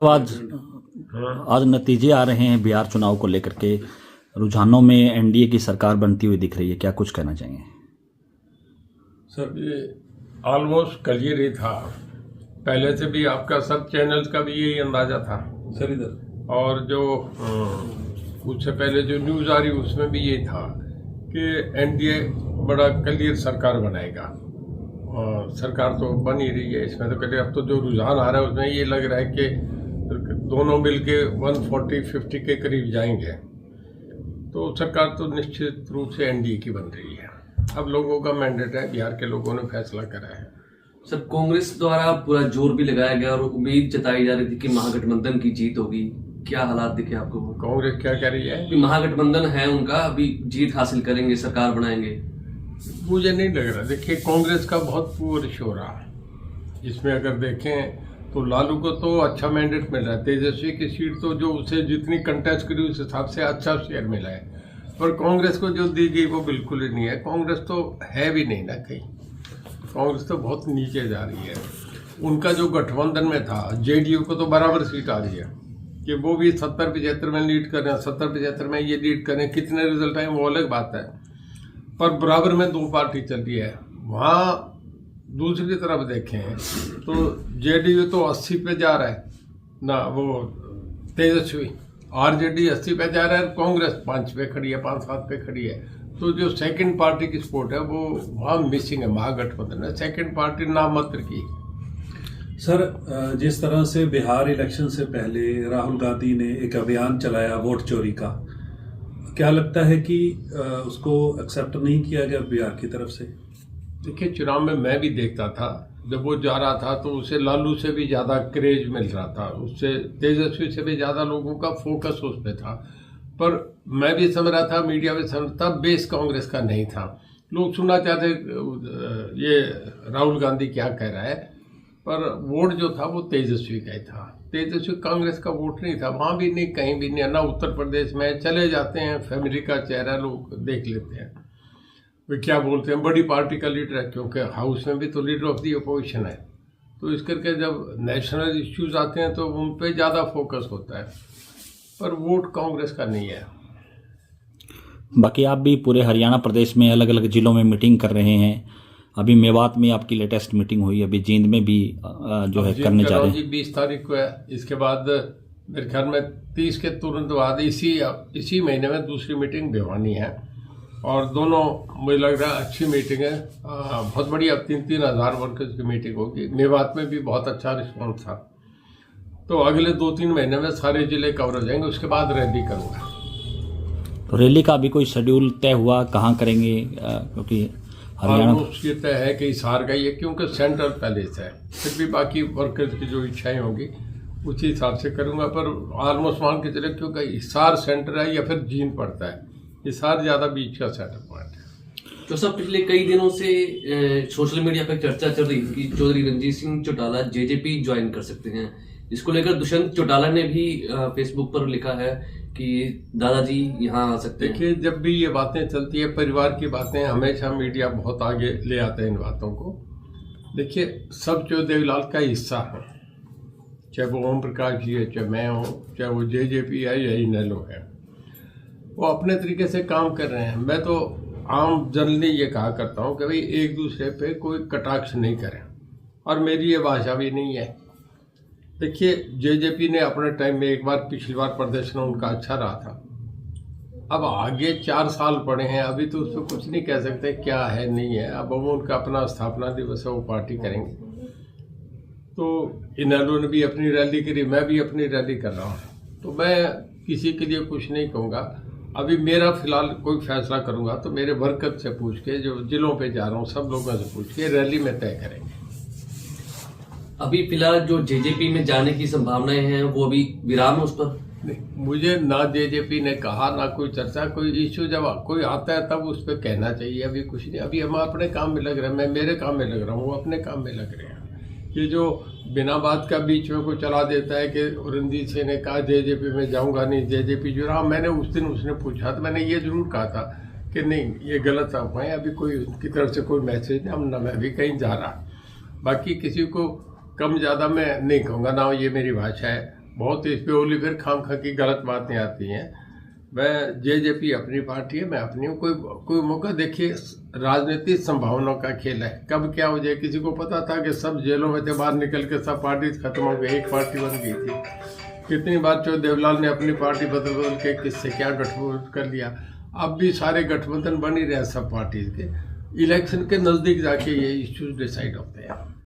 तो आज नतीजे आ रहे हैं बिहार चुनाव को लेकर के। रुझानों में एनडीए की सरकार बनती हुई दिख रही है, क्या कुछ कहना चाहिए? सर, ये ऑलमोस्ट क्लियर ही था। पहले से भी आपका सब चैनल्स का भी यही अंदाजा था सर इधर, और जो उससे पहले जो न्यूज़ आ रही उसमें भी यही था कि एनडीए बड़ा क्लियर सरकार बनाएगा। और सरकार तो बन ही रही है, इसमें तो क्लियर। अब तो जो रुझान आ रहा है उसमें ये लग रहा है कि दोनों मिलके 140-50 के करीब जाएंगे, तो सरकार तो निश्चित रूप से एनडीए की बन रही है। अब लोगों का मैंडेट है, बिहार के लोगों ने फैसला करा है। सर, कांग्रेस द्वारा पूरा जोर भी लगाया गया और उम्मीद जताई जा रही थी कि महागठबंधन की जीत होगी। क्या हालात दिखे आपको? कांग्रेस क्या कह रही है कि महागठबंधन है उनका, अभी जीत हासिल करेंगे, सरकार बनाएंगे। मुझे नहीं लग रहा। देखिए, कांग्रेस का बहुत पुअर शो रहा इसमें। अगर देखें तो लालू को तो अच्छा मैंडेट मिल रहा है, तेजस्वी की सीट तो जो उसे जितनी कंटेस्ट करी उस हिसाब से अच्छा शेयर मिला है, पर कांग्रेस को जो दी गई वो बिल्कुल ही नहीं है। कांग्रेस तो है भी नहीं ना कहीं, कांग्रेस तो बहुत नीचे जा रही है। उनका जो गठबंधन में था, जेडीयू को तो बराबर सीट आ रही है कि वो भी 70-75 में लीड कर रहे हैं, 70-75 में ये लीड कर रहे हैं। कितने रिजल्ट आए वो अलग बात है, पर बराबर में दो पार्टी चल रही है। वहाँ दूसरी तरफ देखें तो जेडीयू तो 80 पे जा रहा है ना, वो तेजस्वी आरजेडी 80 पे जा रहा है, कांग्रेस 5 पे खड़ी है, 5-7 पे खड़ी है। तो जो सेकंड पार्टी की सपोर्ट है वो वहाँ मिसिंग है। महागठबंधन है, सेकंड पार्टी नाम मात्र की। सर, जिस तरह से बिहार इलेक्शन से पहले राहुल गांधी ने एक अभियान चलाया वोट चोरी का, क्या लगता है कि उसको एक्सेप्ट नहीं किया गया बिहार की तरफ से? देखिए, चुनाव में मैं भी देखता था, जब वो जा रहा था तो उसे लालू से भी ज़्यादा क्रेज मिल रहा था, उससे तेजस्वी से भी ज़्यादा लोगों का फोकस उस पर था। पर मैं भी समझ रहा था, मीडिया में समझ था, बेस कांग्रेस का नहीं था। लोग सुनना चाहते ये राहुल गांधी क्या कह रहा है, पर वोट जो था वो तेजस्वी का ही था। तेजस्वी कांग्रेस का वोट नहीं था, वहाँ भी नहीं, कहीं भी नहीं। ना उत्तर प्रदेश में चले जाते हैं, फैमिली का चेहरा लोग देख लेते हैं, वे क्या बोलते हैं, बड़ी पार्टी का लीडर है, क्योंकि हाउस में भी तो लीडर ऑफ दी अपोजिशन है। तो इस करके जब नेशनल इश्यूज आते हैं तो उन पे ज़्यादा फोकस होता है, पर वोट कांग्रेस का नहीं है। बाकी आप भी पूरे हरियाणा प्रदेश में अलग अलग जिलों में मीटिंग कर रहे हैं। अभी मेवात में आपकी लेटेस्ट मीटिंग हुई, अभी जींद में भी जो है करने जा रहे हैं। 20 तारीख को है। इसके बाद मेरे ख्याल में 30 के तुरंत बाद इसी महीने में दूसरी मीटिंग भिवानी है, और दोनों मुझे लग रहा है अच्छी मीटिंग है, बहुत बढ़िया। 3-3 हज़ार वर्कर्स की मीटिंग होगी। मेवात में भी बहुत अच्छा रिस्पॉन्स था। तो अगले 2-3 महीने में सारे जिले कवर हो जाएंगे, उसके बाद रैली करूँगा। तो रैली का अभी कोई शेड्यूल तय हुआ, कहाँ करेंगे? क्योंकि हरियाणा ये तय है कि हिसार का ही है, क्योंकि सेंट्रल पैलेस है। फिर भी बाकी वर्कर्स की जो इच्छाएं होंगी उसी हिसाब से करूँगा, पर ऑलमोस्ट मान के चले, क्योंकि हिसार सेंटर है या फिर जींद पड़ता है, हिसार ज़्यादा बीच का सेंटर पॉइंट है। तो सब पिछले कई दिनों से सोशल मीडिया पर चर्चा चल रही थी कि चौधरी रणजीत सिंह चौटाला जेजेपी ज्वाइन कर सकते हैं। इसको लेकर दुष्यंत चौटाला ने भी फेसबुक पर लिखा है कि दादाजी यहाँ आ सकते हैं। देखिए, जब भी ये बातें चलती है, परिवार की बातें, हमेशा मीडिया बहुत आगे ले आता है इन बातों को। देखिए, सब जो देवीलाल का हिस्सा है, चाहे वो ओम प्रकाश जी है, चाहे मैं हूँ, चाहे वो जेजेपी है या इनेलो है, वो अपने तरीके से काम कर रहे हैं। मैं तो आम जनरली ये कहा करता हूँ कि भाई एक दूसरे पे कोई कटाक्ष नहीं करें, और मेरी ये भाषा भी नहीं है। देखिए, जेजेपी ने अपने टाइम में एक बार, पिछली बार प्रदर्शन उनका अच्छा रहा था। अब आगे 4 साल पड़े हैं, अभी तो उसमें कुछ नहीं कह सकते क्या है नहीं है। अब वो उनका अपना स्थापना दिवस है, वो पार्टी करेंगे। तो इनेलो ने भी अपनी रैली करी, मैं भी अपनी रैली कर रहा हूँ, तो मैं किसी के लिए कुछ नहीं कहूँगा। अभी मेरा फिलहाल कोई फैसला करूँगा तो मेरे वर्कर से पूछ के, जो जिलों पे जा रहा हूँ सब लोगों से पूछ के रैली में तय करेंगे। अभी फिलहाल जो जेजेपी में जाने की संभावनाएं हैं वो अभी विराम है उस पर? नहीं, मुझे ना जेजेपी ने कहा, ना कोई चर्चा, कोई इश्यू जब कोई आता है तब उस पर कहना चाहिए। अभी कुछ नहीं, अभी हम अपने काम में लग रहे हैं, मैं मेरे काम में लग रहा हूँ, वो अपने काम में लग रहे हैं। ये जो बिना बात का बीच में कोई चला देता है कि रणजीत सिंह ने कहा जेजेपी में जाऊंगा नहीं, जेजेपी जो रहा, मैंने उस दिन उसने पूछा तो मैंने ये जरूर कहा था कि नहीं, ये गलत अफवाह है, अभी कोई उनकी तरफ से कोई मैसेज नहीं, हम ना मैं भी कहीं जा रहा। बाकी किसी को कम ज़्यादा मैं नहीं कहूँगा, ना ये मेरी भाषा है। बहुत इस पे ओली फिर खामखा की गलत बातें आती हैं। मैं जेजेपी अपनी पार्टी है, मैं अपनी हूँ। कोई मौका देखिए, राजनीतिक संभावनाओं का खेल है, कब क्या हो जाए किसी को पता था कि सब जेलों में थे, बाहर निकल के सब पार्टी खत्म हो गई, एक पार्टी बन गई थी। कितनी बार जो देवलाल ने अपनी पार्टी बदल के किससे क्या गठबंधन कर लिया। अब भी सारे गठबंधन बन ही रहे हैं सब पार्टी के। इलेक्शन के नज़दीक जाके ये इश्यूज डिसाइड होते हैं।